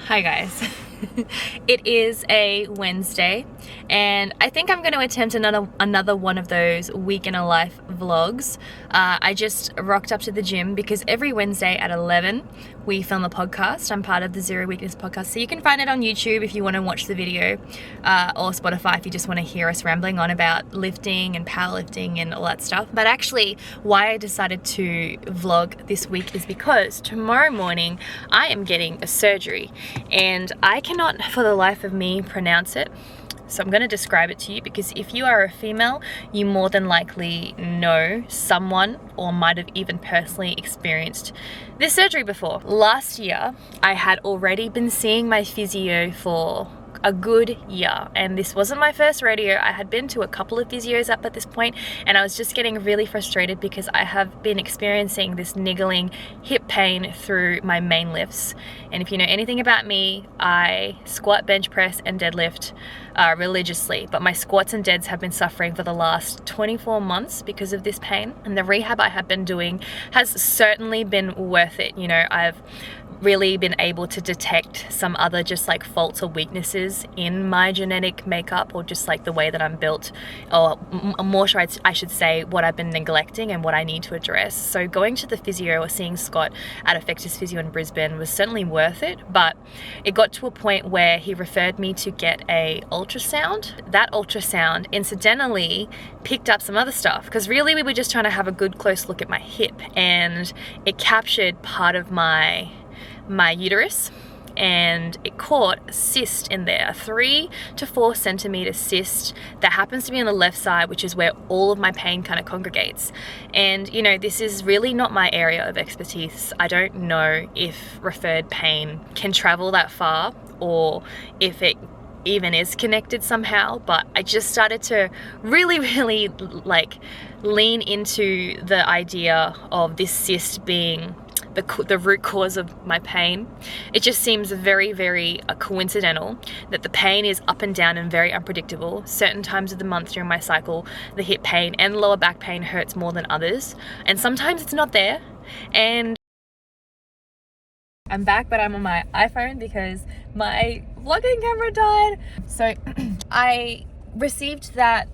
Hi guys. It is a Wednesday and I think I'm going to attempt another one of those week in a life vlogs. I just rocked up to the gym because every Wednesday at 11 we film a podcast. I'm part of the Zero Weakness podcast, so you can find it on YouTube if you want to watch the video, or Spotify if you just want to hear us rambling on about lifting and powerlifting and all that stuff. But actually why I decided to vlog this week is because tomorrow morning I am getting a surgery and I cannot for the life of me pronounce it. So I'm going to describe it to you because if you are a female, you more than likely know someone or might have even personally experienced this surgery before. Last year, I had already been seeing my physio for a good year, and this wasn't my first rodeo. I had been to a couple of physios up at this point, and I was just getting really frustrated because I have been experiencing this niggling hip pain through my main lifts. And if you know anything about me, I squat, bench press and deadlift religiously, but my squats and deads have been suffering for the last 24 months because of this pain, and the rehab I have been doing has certainly been worth it. You know, I've really been able to detect some other just like faults or weaknesses in my genetic makeup, or just like the way that I'm built, or more sure I should say what I've been neglecting and what I need to address. So going to the physio or seeing Scott at Effectus Physio in Brisbane was certainly worth it, but it got to a point where he referred me to get a ultrasound. That ultrasound incidentally picked up some other stuff, because really we were just trying to have a good close look at my hip, and it captured part of my uterus, and it caught a cyst in there, a 3 to 4 centimeter cyst that happens to be on the left side, which is where all of my pain kind of congregates. And you know, this is really not my area of expertise. I don't know if referred pain can travel that far or if it even is connected somehow, but I just started to really like lean into the idea of this cyst being the root cause of my pain. It just seems very coincidental that the pain is up and down and very unpredictable. Certain times of the month during my cycle, the hip pain and lower back pain hurts more than others, and sometimes it's not there. And I'm back, but I'm on my iPhone because my vlogging camera died. So I received that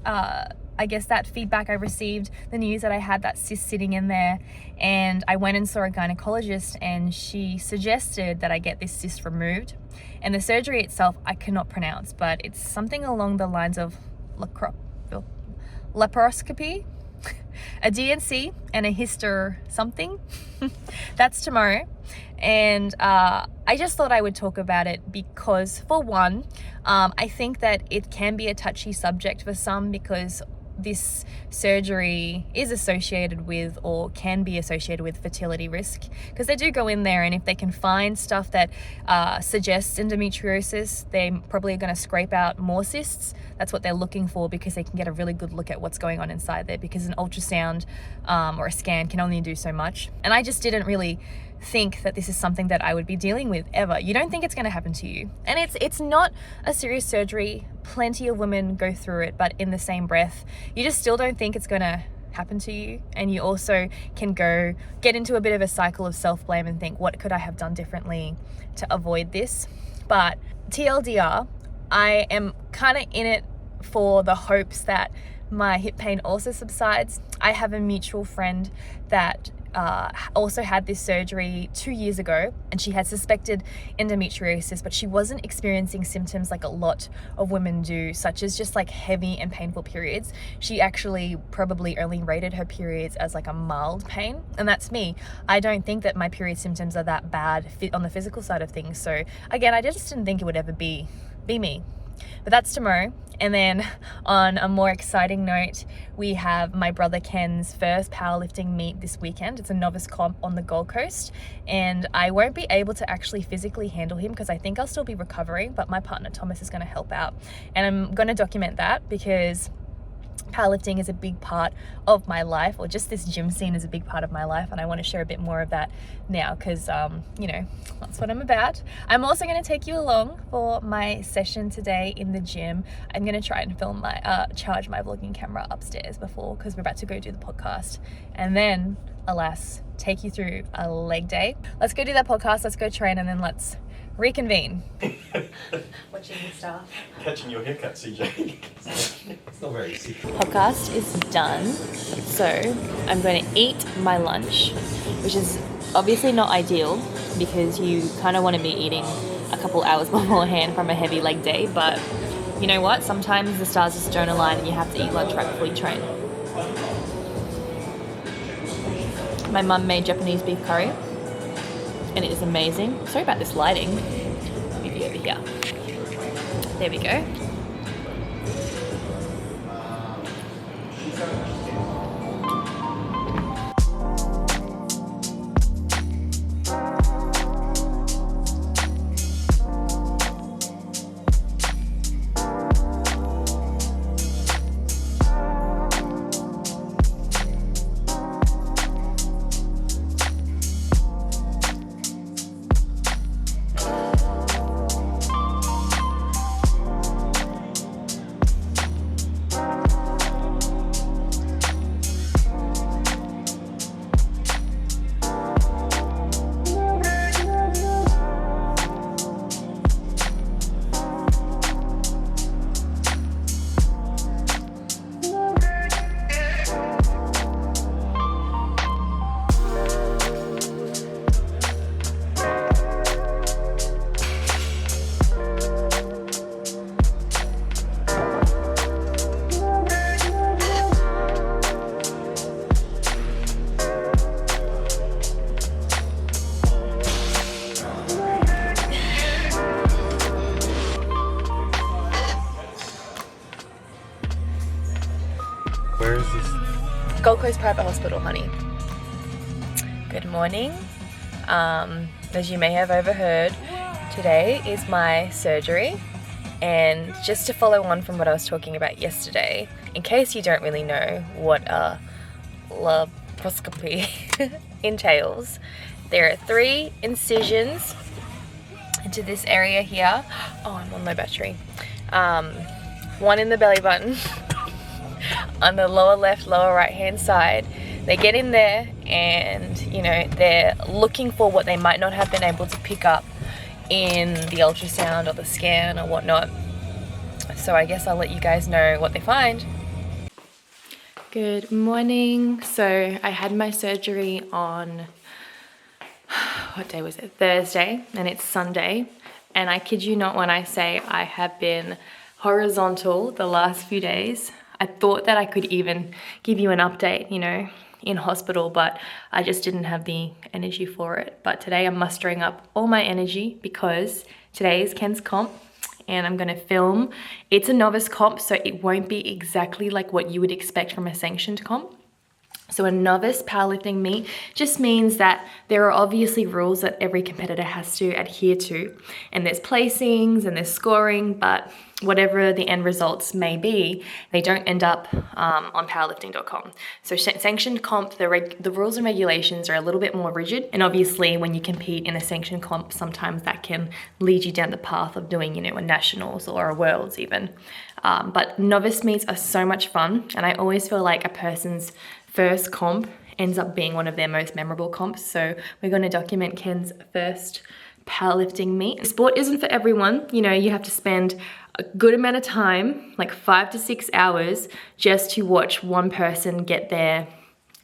that feedback. I received the news that I had that cyst sitting in there, and I went and saw a gynecologist, and she suggested that I get this cyst removed. And the surgery itself I cannot pronounce, but it's something along the lines of laparoscopy, a DNC and a hyster something. That's tomorrow. And I just thought I would talk about it because, for one, I think that it can be a touchy subject for some, because this surgery is associated with, or can be associated with, fertility risk, because they do go in there, and if they can find stuff that suggests endometriosis, they probably are going to scrape out more cysts. That's what they're looking for, because they can get a really good look at what's going on inside there, because an ultrasound or a scan can only do so much. And I just didn't really think that this is something that I would be dealing with ever. You don't think it's going to happen to you, and it's not a serious surgery. Plenty of women go through it, but in the same breath, you just still don't think it's going to happen to you. And you also can get into a bit of a cycle of self-blame and think, what could I have done differently to avoid this? But TLDR, I am kind of in it for the hopes that my hip pain also subsides. I have a mutual friend that also had this surgery 2 years ago, and she had suspected endometriosis, but she wasn't experiencing symptoms like a lot of women do, such as just like heavy and painful periods. She actually probably only rated her periods as like a mild pain, and that's me. I don't think that my period symptoms are that bad on the physical side of things. So again, I just didn't think it would ever be me. But that's tomorrow. And then on a more exciting note, we have my brother Ken's first powerlifting meet this weekend. It's a novice comp on the Gold Coast, and I won't be able to actually physically handle him because I think I'll still be recovering, but my partner Thomas is going to help out, and I'm going to document that because powerlifting is a big part of my life, or just this gym scene is a big part of my life, and I want to share a bit more of that now because you know, that's what I'm about. I'm also going to take you along for my session today in the gym. I'm going to try and film charge my vlogging camera upstairs before, because we're about to go do the podcast, and then alas, take you through a leg day. Let's go do that podcast, let's go train, and then let's reconvene. Watching the staff. Catching your haircut, CJ. It's not very easy. Podcast is done, so I'm going to eat my lunch, which is obviously not ideal because you kind of want to be eating a couple hours beforehand from a heavy leg day, but you know what? Sometimes the stars just don't align and you have to eat lunch right before you train. My mum made Japanese beef curry and it is amazing. Sorry about this lighting. Maybe over here. There we go. Where is this? Gold Coast Private Hospital, honey. Good morning. As you may have overheard, today is my surgery. And just to follow on from what I was talking about yesterday, in case you don't really know what a laparoscopy entails, there are 3 incisions into this area here. Oh, I'm on low battery. 1 in the belly button. On the lower left, lower right hand side. They get in there and, you know, they're looking for what they might not have been able to pick up in the ultrasound or the scan or whatnot. So I guess I'll let you guys know what they find. Good morning. So I had my surgery on, what day was it? Thursday, and it's Sunday. And I kid you not when I say I have been horizontal the last few days. I thought that I could even give you an update, you know, in hospital, but I just didn't have the energy for it. But today I'm mustering up all my energy because today is Ken's comp and I'm gonna film. It's a novice comp, so it won't be exactly like what you would expect from a sanctioned comp. So a novice powerlifting meet just means that there are obviously rules that every competitor has to adhere to. And there's placings and there's scoring, but whatever the end results may be, they don't end up on powerlifting.com. So sanctioned comp, the rules and regulations are a little bit more rigid. And obviously when you compete in a sanctioned comp, sometimes that can lead you down the path of doing, you know, a nationals or a worlds even. But novice meets are so much fun. And I always feel like a person's first comp ends up being one of their most memorable comps. So we're going to document Ken's first powerlifting meet. Sport isn't for everyone. You know, you have to spend a good amount of time, like 5 to 6 hours, just to watch one person get their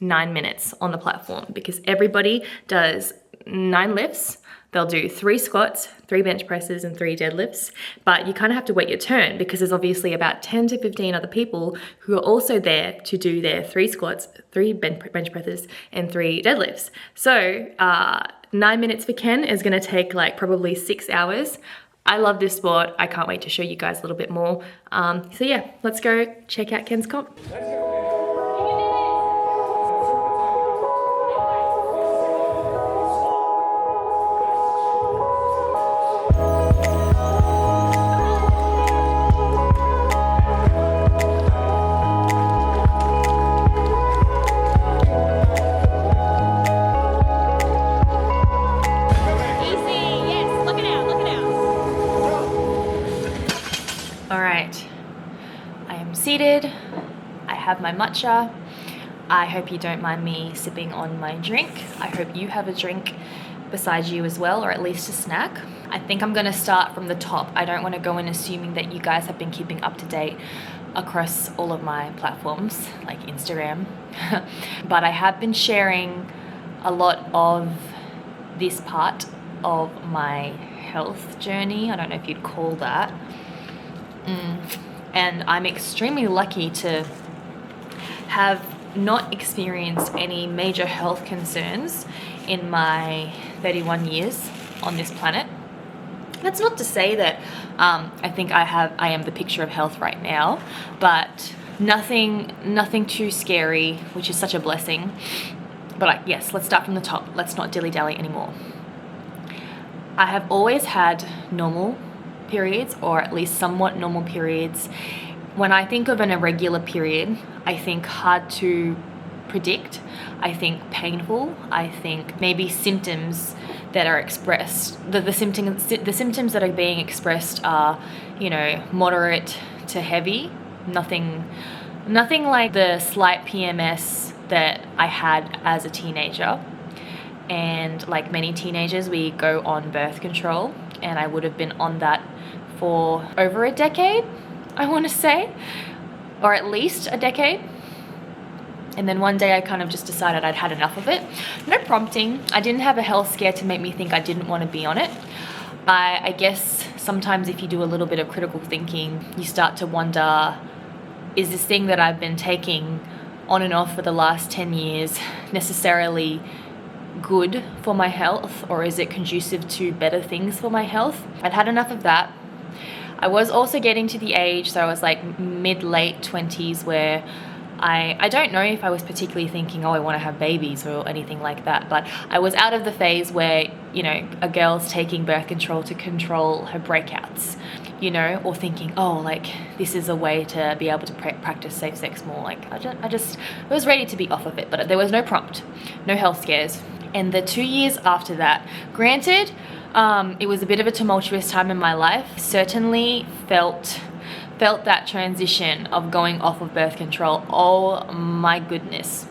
9 minutes on the platform, because everybody does 9 lifts. They'll do 3 squats, 3 bench presses, and 3 deadlifts. But you kind of have to wait your turn because there's obviously about 10 to 15 other people who are also there to do their 3 squats, 3 bench presses, and 3 deadlifts. So 9 minutes for Ken is gonna take like probably 6 hours. I love this sport. I can't wait to show you guys a little bit more. So yeah, let's go check out Ken's comp. Seated, I have my matcha. I hope you don't mind me sipping on my drink. I hope you have a drink beside you as well, or at least a snack. I think I'm gonna start from the top. I don't want to go in assuming that you guys have been keeping up to date across all of my platforms like Instagram. But I have been sharing a lot of this part of my health journey. I don't know if you'd call that. And I'm extremely lucky to have not experienced any major health concerns in my 31 years on this planet. That's not to say that I think I am the picture of health right now, but nothing too scary, which is such a blessing. But yes, let's start from the top. Let's not dilly-dally anymore. I have always had normal periods, or at least somewhat normal periods. When I think of an irregular period, I think hard to predict, I think painful, I think maybe symptoms that are expressed, the symptoms that are being expressed are, moderate to heavy, nothing like the slight PMS that I had as a teenager. And like many teenagers, we go on birth control, and I would have been on that for over a decade, I want to say, or at least a decade. And then one day I kind of just decided I'd had enough of it. No prompting. I didn't have a health scare to make me think I didn't want to be on it. I guess sometimes if you do a little bit of critical thinking, you start to wonder, is this thing that I've been taking on and off for the last 10 years necessarily good for my health, or is it conducive to better things for my health? I'd had enough of that. I was also getting to the age, so I was like mid-late 20s, where I don't know if I was particularly thinking, I want to have babies or anything like that, but I was out of the phase where, a girl's taking birth control to control her breakouts, or thinking, this is a way to be able to practice safe sex more. I was ready to be off of it, but there was no prompt, no health scares. And the 2 years after that, granted, it was a bit of a tumultuous time in my life. Certainly felt that transition of going off of birth control. Oh my goodness.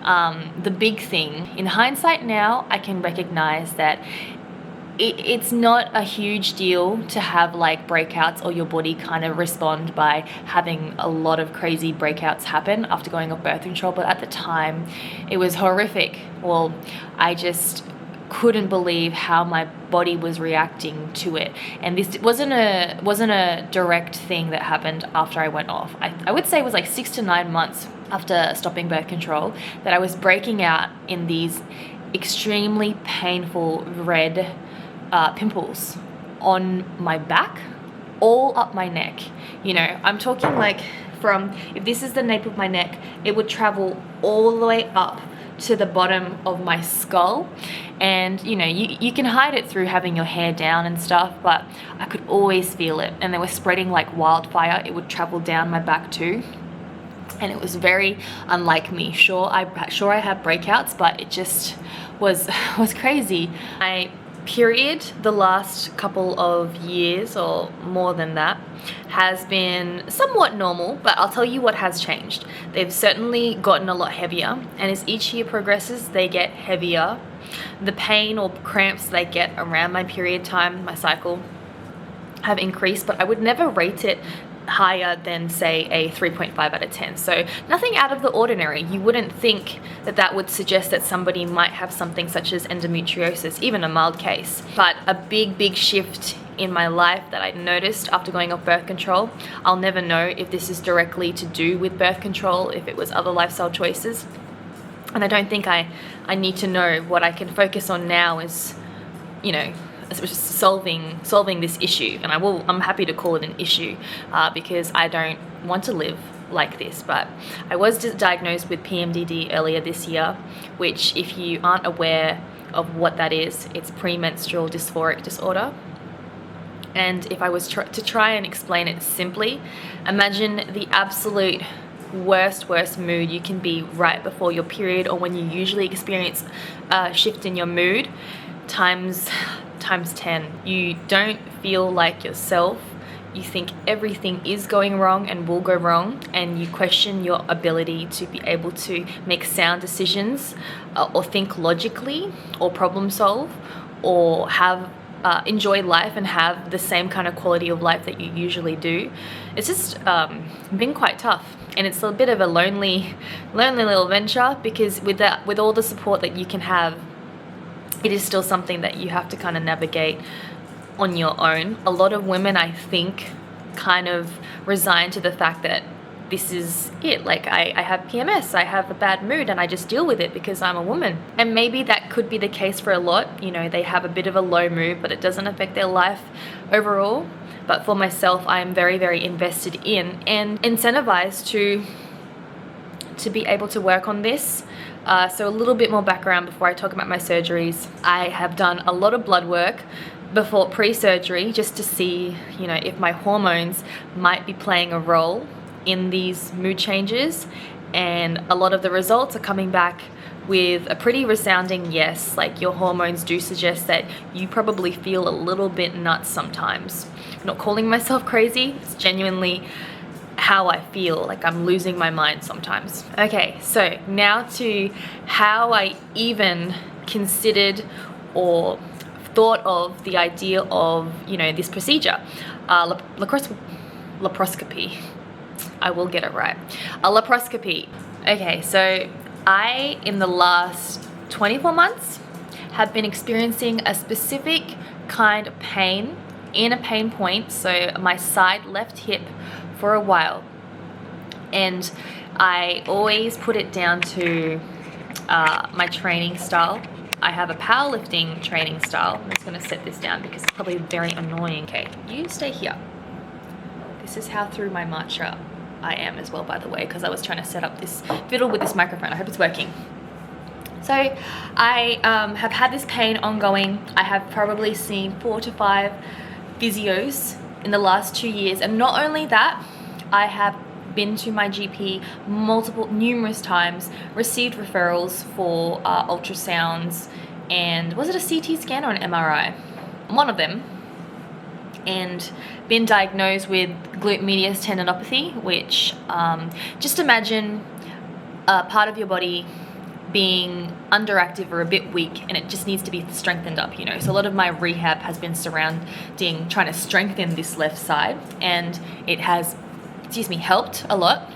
The big thing, in hindsight now, I can recognize that it's not a huge deal to have like breakouts, or your body kind of respond by having a lot of crazy breakouts happen after going off birth control. But at the time, it was horrific. Well, I just couldn't believe how my body was reacting to it. And this wasn't a direct thing that happened after I went off. I would say it was like 6 to 9 months after stopping birth control that I was breaking out in these extremely painful red pimples on my back, all up my neck. I'm talking like from, if this is the nape of my neck, it would travel all the way up to the bottom of my skull. And you can hide it through having your hair down and stuff, but I could always feel it, and they were spreading like wildfire. It would travel down my back too, and it was very unlike me. Sure I had breakouts, but it just was crazy. My period the last couple of years, or more than that, has been somewhat normal, but I'll tell you what has changed. They've certainly gotten a lot heavier, and as each year progresses, they get heavier. The pain or cramps they get around my period time, my cycle, have increased, but I would never rate it higher than, say, a 3.5 out of 10. So nothing out of the ordinary. You wouldn't think that would suggest that somebody might have something such as endometriosis, even a mild case. But a big shift in my life that I noticed after going off birth control. I'll never know if this is directly to do with birth control, if it was other lifestyle choices. And I don't think I need to know. What I can focus on now is, solving this issue. And I'm happy to call it an issue because I don't want to live like this. But I was diagnosed with PMDD earlier this year, which, if you aren't aware of what that is, it's premenstrual dysphoric disorder. And if I was to try and explain it simply, imagine the absolute worst mood you can be right before your period, or when you usually experience a shift in your mood, times 10. You don't feel like yourself. you think everything is going wrong and will go wrong, and you question your ability to be able to make sound decisions or think logically or problem solve or have enjoy life and have the same kind of quality of life that you usually do. It's just been quite tough, and it's a bit of a lonely little venture, because with all the support that you can have, it is still something that you have to kind of navigate on your own. A lot of women, I think, kind of resign to the fact that this is it. Like, I have PMS, I have a bad mood, and I just deal with it because I'm a woman. And maybe that could be the case for a lot. You know, they have a bit of a low mood, but it doesn't affect their life overall. But for myself, I am very, very invested in and incentivized to be able to work on this. So a little bit more background before I talk about my surgeries. I have done a lot of blood work before pre-surgery, just to see, you know, if my hormones might be playing a role in these mood changes, and a lot of the results are coming back with a pretty resounding yes. Like, your hormones do suggest that you probably feel a little bit nuts sometimes. I'm not calling myself crazy, it's genuinely how I feel, like I'm losing my mind sometimes. Okay, so now to how I even considered or thought of the idea of, you know, this procedure, laparoscopy. I will get it right. A laparoscopy. Okay, so I, in the last 24 months, have been experiencing a specific kind of pain in a pain point, so my side left hip, for a while. And I always put it down to my training style. I have a powerlifting training style. I'm just gonna set this down because it's probably very annoying. Okay, you stay here. This is how through my matcha I am as well, by the way, because I was trying to set up this fiddle with this microphone. I hope it's working. So I have had this pain ongoing. I have probably seen 4 to 5 physios in the last 2 years. And not only that, I have been to my GP numerous times, received referrals for ultrasounds, and was it a CT scan or an MRI? One of them. And been diagnosed with glute medius tendinopathy, which just imagine a part of your body being underactive or a bit weak, and it just needs to be strengthened up, you know. So a lot of my rehab has been surrounding trying to strengthen this left side, and it has, helped a lot.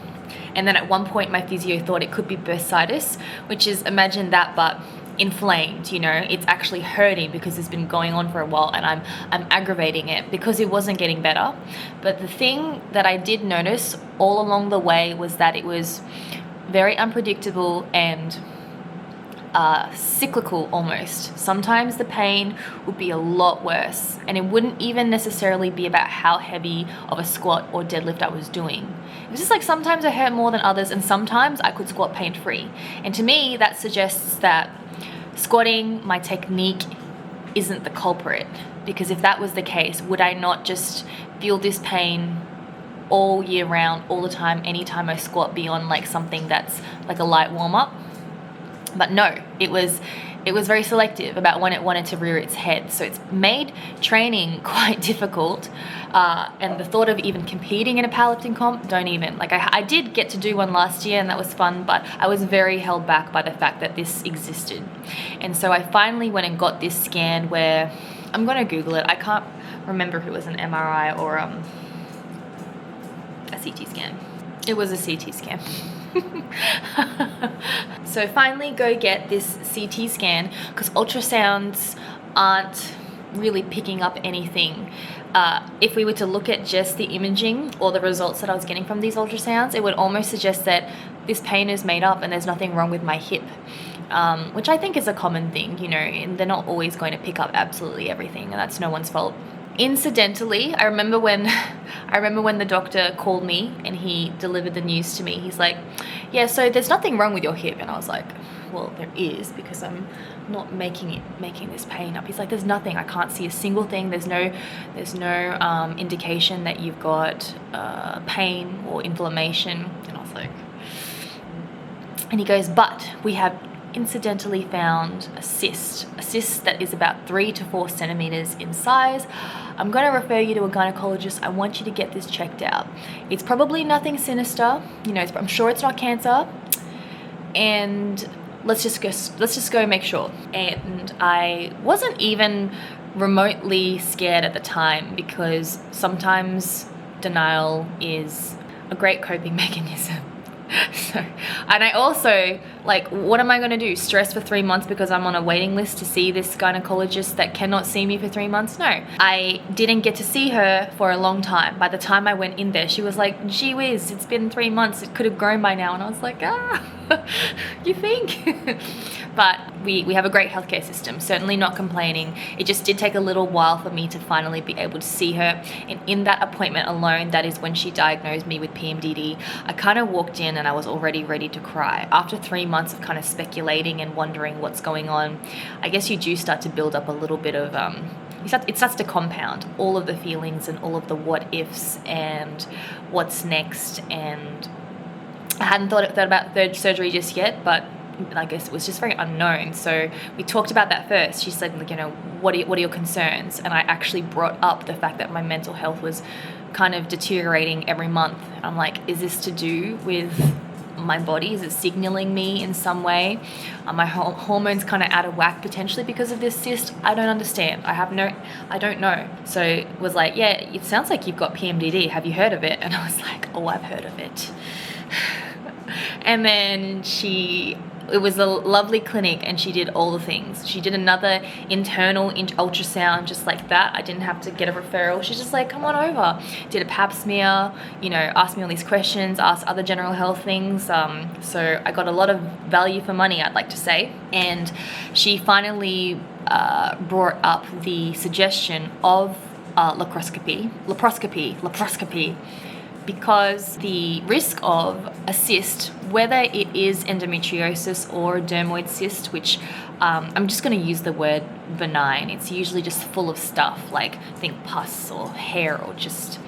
And then at one point my physio thought it could be bursitis, which is, imagine that, but inflamed, you know. It's actually hurting because it's been going on for a while, and I'm aggravating it because it wasn't getting better. But the thing that I did notice all along the way was that it was very unpredictable and cyclical almost. Sometimes the pain would be a lot worse, and it wouldn't even necessarily be about how heavy of a squat or deadlift I was doing. It was just like sometimes I hurt more than others, and sometimes I could squat pain-free. And to me, that suggests that squatting, my technique, isn't the culprit. Because if that was the case, would I not just feel this pain all year round, all the time, anytime I squat beyond like something that's like a light warm-up? But no, it was very selective about when it wanted to rear its head. So it's made training quite difficult. And the thought of even competing in a powerlifting comp, don't even. Like I did get to do one last year, and that was fun, but I was very held back by the fact that this existed. And so I finally went and got this scan where, I'm gonna Google it. I can't remember if it was an MRI or a CT scan. It was a CT scan. So finally go get this CT scan, because ultrasounds aren't really picking up anything. If we were to look at just the imaging or the results that I was getting from these ultrasounds, it would almost suggest that this pain is made up and there's nothing wrong with my hip, which I think is a common thing, you know, and they're not always going to pick up absolutely everything, and that's no one's fault. Incidentally, I remember when the doctor called me and he delivered the news to me. He's like, yeah, so there's nothing wrong with your hip. And I was like, well, there is, because I'm not making this pain up. He's like, there's nothing. I can't see a single thing. There's no indication that you've got pain or inflammation. And I was like, and he goes, but we have incidentally found a cyst that is about 3 to 4 centimeters in size. I'm going to refer you to a gynecologist. I want you to get this checked out. It's probably nothing sinister, I'm sure it's not cancer, and let's just go make sure. And I wasn't even remotely scared at the time, because sometimes denial is a great coping mechanism. So, and I also, what am I going to do? Stress for 3 months because I'm on a waiting list to see this gynecologist that cannot see me for 3 months? No. I didn't get to see her for a long time. By the time I went in there, she was like, gee whiz, it's been 3 months. It could have grown by now. And I was like, you think? But we have a great healthcare system, certainly not complaining. It just did take a little while for me to finally be able to see her. And in that appointment alone, that is when she diagnosed me with PMDD, I kind of walked in and I was already ready to cry. After 3 months of kind of speculating and wondering what's going on, I guess you do start to build up a little bit of, it starts to compound all of the feelings and all of the what ifs and what's next. And I hadn't thought about third surgery just yet, but I guess it was just very unknown. So we talked about that first. She said, what are your concerns? And I actually brought up the fact that my mental health was kind of deteriorating every month. I'm like, is this to do with my body? Is it signaling me in some way? Are my hormones kind of out of whack potentially because of this cyst? I don't understand. I don't know. So it was like, yeah, it sounds like you've got PMDD. Have you heard of it? And I was like, oh, I've heard of it. And then it was a lovely clinic, and she did all the things. She did another internal ultrasound just like that. I didn't have to get a referral. She's just like, come on over. Did a pap smear, asked me all these questions, asked other general health things. So I got a lot of value for money, I'd like to say. And she finally brought up the suggestion of laparoscopy, because the risk of a cyst, whether it is endometriosis or a dermoid cyst, which I'm just going to use the word benign. It's usually just full of stuff, like think pus or hair or just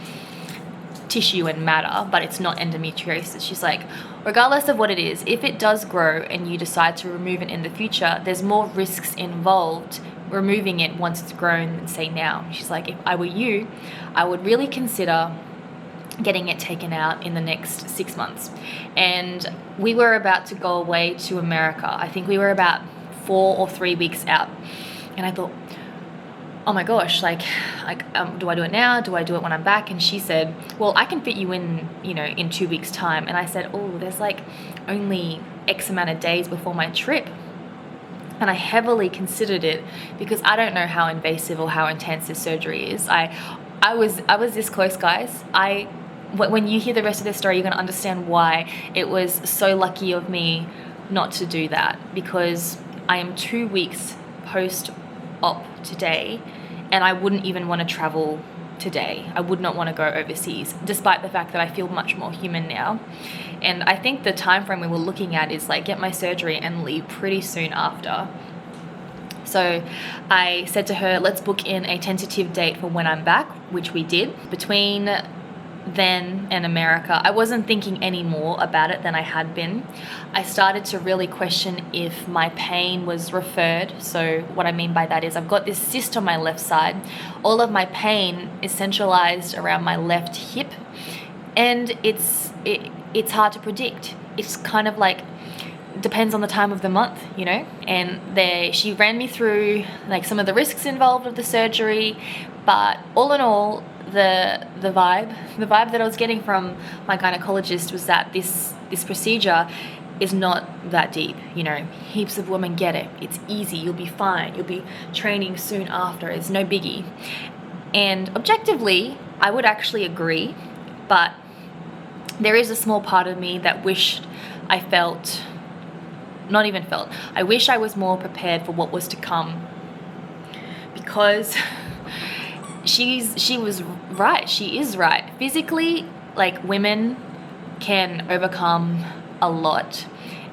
tissue and matter, but it's not endometriosis. She's like, regardless of what it is, if it does grow and you decide to remove it in the future, there's more risks involved removing it once it's grown than say now. She's like, if I were you, I would really consider getting it taken out in the next 6 months. And we were about to go away to America. I think we were about 4 or 3 weeks out. And I thought, oh my gosh, do I do it now? Do I do it when I'm back? And she said, well, I can fit you in, in 2 weeks time. And I said, oh, there's only X amount of days before my trip. And I heavily considered it because I don't know how invasive or how intense this surgery is. I was this close, guys. When you hear the rest of this story, you're going to understand why it was so lucky of me not to do that, because I am 2 weeks post-op today, and I wouldn't even want to travel today. I would not want to go overseas, despite the fact that I feel much more human now. And I think the time frame we were looking at is get my surgery and leave pretty soon after. So I said to her, let's book in a tentative date for when I'm back, which we did. Between then and America, I wasn't thinking any more about it than I had been. I started to really question if my pain was referred. So what I mean by that is I've got this cyst on my left side. All of my pain is centralized around my left hip, and it's hard to predict. It's kind of depends on the time of the month, and she ran me through some of the risks involved with the surgery, but all in all, the vibe that I was getting from my gynecologist was that this procedure is not that deep. Heaps of women get it. It's easy. You'll be fine. You'll be training soon after. It's no biggie. And objectively, I would actually agree, but there is a small part of me that wished I felt, not even felt, I wish I was more prepared for what was to come, because she was right. She is right. Physically, women can overcome a lot.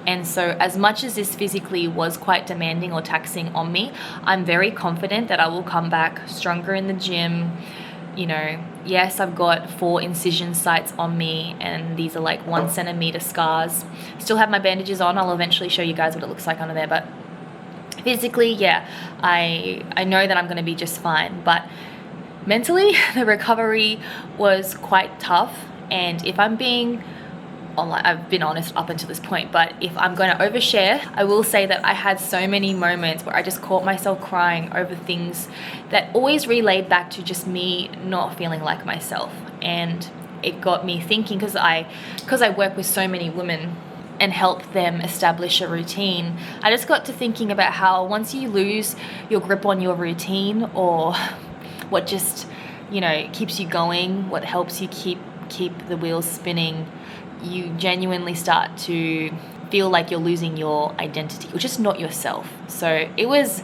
And so as much as this physically was quite demanding or taxing on me, I'm very confident that I will come back stronger in the gym, you know, yes, I've got 4 incision sites on me, and these are like 1 centimeter scars. Still have my bandages on. I'll eventually show you guys what it looks like under there, but physically, yeah, I know that I'm going to be just fine. But mentally, the recovery was quite tough. And if I'm being online, I've been honest up until this point, but if I'm going to overshare, I will say that I had so many moments where I just caught myself crying over things that always relayed back to just me not feeling like myself. And it got me thinking, because I work with so many women and help them establish a routine, I just got to thinking about how once you lose your grip on your routine, or what just, you know, keeps you going, what helps you keep the wheels spinning, you genuinely start to feel like you're losing your identity, which is not yourself. So it was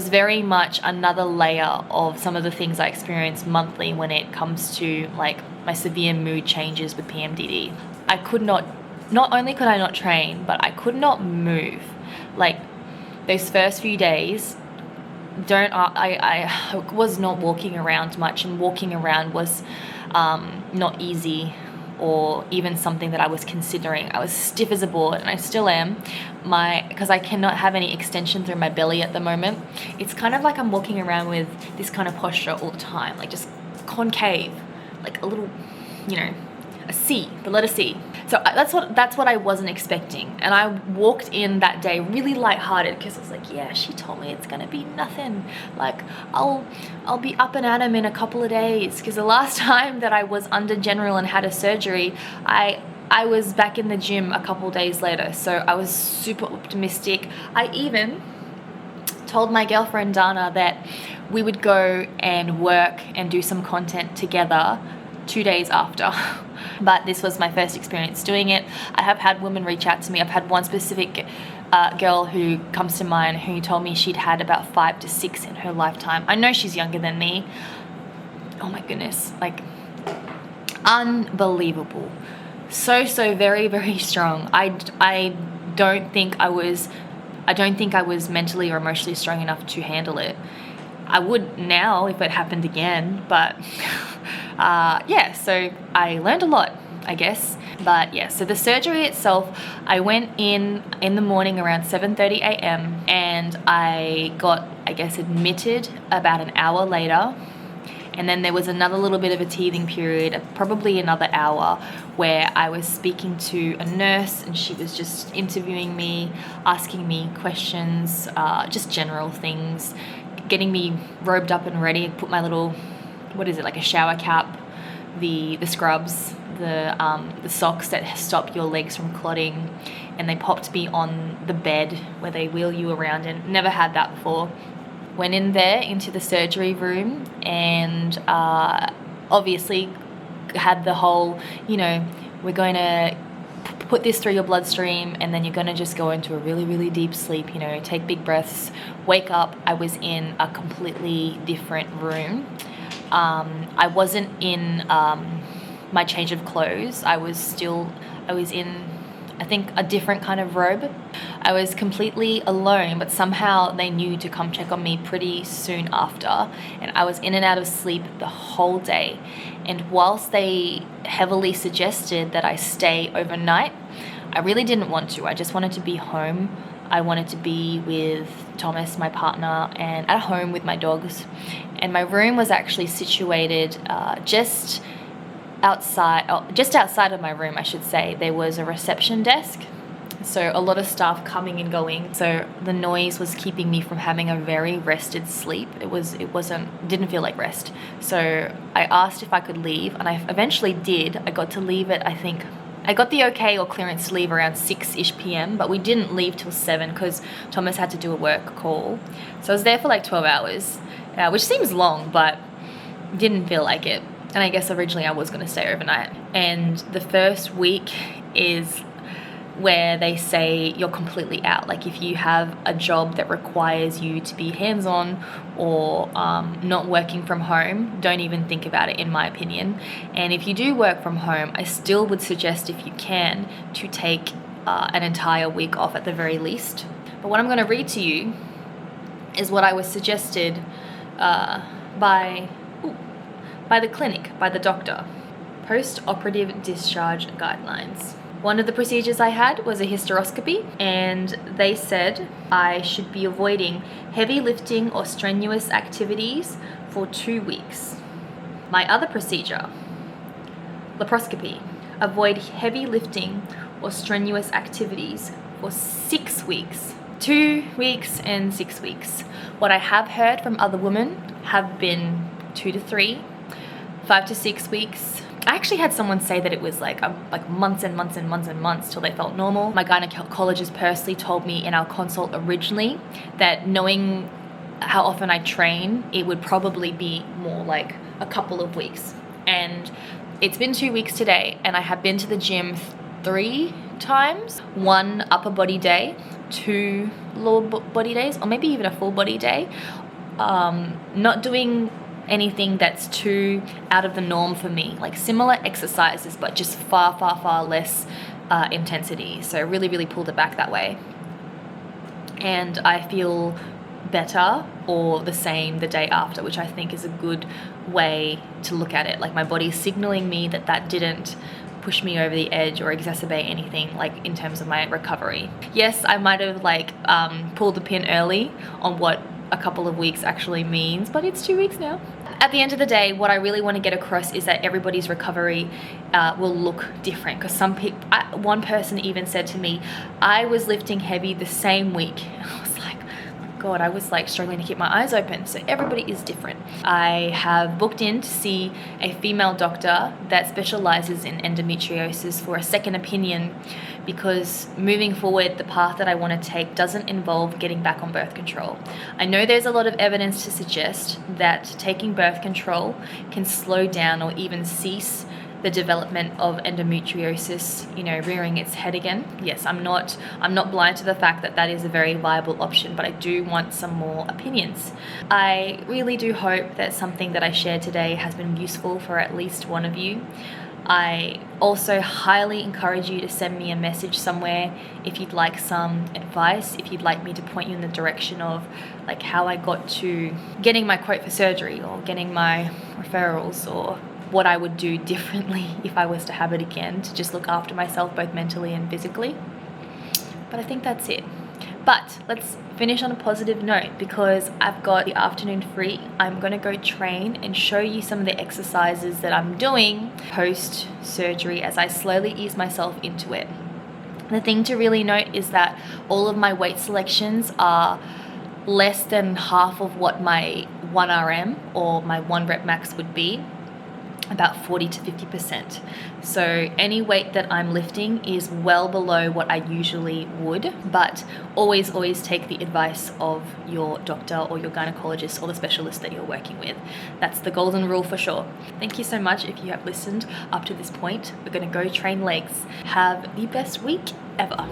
very much another layer of some of the things I experience monthly when it comes to like my severe mood changes with PMDD. I could not only could I not train, but I could not move. Like those first few days, I was not walking around much, and walking around was not easy, or even something that I was considering. I was stiff as a board, and I still am, because I cannot have any extension through my belly at the moment. It's kind of like I'm walking around with this kind of posture all the time, like just concave, like a little, you know, a C, the letter C. So that's what I wasn't expecting. And I walked in that day really lighthearted, because I was like, yeah, she told me it's gonna be nothing. Like I'll be up and at 'em in a couple of days. Because the last time that I was under general and had a surgery, I was back in the gym a couple of days later. So I was super optimistic. I even told my girlfriend Dana that we would go and work and do some content together 2 days after. But this was my first experience doing it. I have had women reach out to me. I've had one specific girl who comes to mind who told me she'd had about 5 to 6 in her lifetime. I know she's younger than me. Oh my goodness, like unbelievable. So very, very strong. I don't think I was mentally or emotionally strong enough to handle it. I would now if it happened again, but yeah, so I learned a lot, I guess. But yeah, so the surgery itself, I went in the morning around 7:30 a.m. and I got, I guess, admitted about an hour later. And then there was another little bit of a teething period, probably another hour, where I was speaking to a nurse, and she was just interviewing me, asking me questions, just general things, getting me robed up and ready, put my little, what is it, like a shower cap, the scrubs, the socks that stop your legs from clotting, and they popped me on the bed where they wheel you around, and never had that before. Went in there into the surgery room, and obviously had the whole, you know, we're going to put this through your bloodstream, and then you're going to just go into a really, really deep sleep, you know, take big breaths, wake up. I was in a completely different room. I wasn't in my change of clothes. I was in, I think, a different kind of robe. I was completely alone, but somehow they knew to come check on me pretty soon after, and I was in and out of sleep the whole day. And whilst they heavily suggested that I stay overnight, I really didn't want to. I just wanted to be home. I wanted to be with Thomas, my partner, and at home with my dogs. And my room was actually situated just outside of my room, I should say. There was a reception desk, so a lot of staff coming and going. So the noise was keeping me from having a very rested sleep. Didn't feel like rest. So I asked if I could leave, and I eventually did. I got to leave it, I think. I got the okay or clearance to leave around 6-ish p.m, but we didn't leave till 7 because Thomas had to do a work call. So I was there for like 12 hours, which seems long, but didn't feel like it. And I guess originally I was going to stay overnight. And the first week is where they say you're completely out. Like if you have a job that requires you to be hands-on or not working from home, don't even think about it, in my opinion. And if you do work from home, I still would suggest, if you can, to take an entire week off at the very least. But what I'm going to read to you is what I was suggested by by the clinic, by the doctor. Post-operative discharge guidelines. One of the procedures I had was a hysteroscopy, and they said I should be avoiding heavy lifting or strenuous activities for 2 weeks. My other procedure, laparoscopy, avoid heavy lifting or strenuous activities for 6 weeks. 2 weeks and 6 weeks. What I have heard from other women have been 2 to 3, 5 to 6 weeks. I actually had someone say that it was like months and months and months and months till they felt normal. My gynecologist personally told me in our consult originally that knowing how often I train, it would probably be more like a couple of weeks. And it's been 2 weeks today, and I have been to the gym 3 times. 1 upper body day, 2 lower body days, or maybe even a full body day. Not doing anything that's too out of the norm for me, like similar exercises but just far less intensity. So really pulled it back that way, and I feel better or the same the day after, which I think is a good way to look at it. Like my body's signaling me that didn't push me over the edge or exacerbate anything, like in terms of my recovery. Yes, I might have pulled the pin early on what a couple of weeks actually means, but it's 2 weeks now. At the end of the day, what I really want to get across is that everybody's recovery will look different, because one person even said to me, I was lifting heavy the same week. I was like, God, I was struggling to keep my eyes open. So everybody is different. I have booked in to see a female doctor that specializes in endometriosis for a second opinion, because moving forward, the path that I want to take doesn't involve getting back on birth control. I know there's a lot of evidence to suggest that taking birth control can slow down or even cease the development of endometriosis, rearing its head again. Yes, I'm not blind to the fact that is a very viable option, but I do want some more opinions. I really do hope that something that I shared today has been useful for at least one of you. I also highly encourage you to send me a message somewhere if you'd like some advice, if you'd like me to point you in the direction of how I got to getting my quote for surgery or getting my referrals, or what I would do differently if I was to have it again, to just look after myself both mentally and physically. But I think that's it. But let's finish on a positive note, because I've got the afternoon free. I'm going to go train and show you some of the exercises that I'm doing post-surgery as I slowly ease myself into it. The thing to really note is that all of my weight selections are less than half of what my 1RM or my 1 rep max would be, about 40 to 50%. So any weight that I'm lifting is well below what I usually would, but always take the advice of your doctor or your gynecologist or the specialist that you're working with. That's the golden rule for sure. Thank you so much if you have listened up to this point. We're gonna go train legs. Have the best week ever.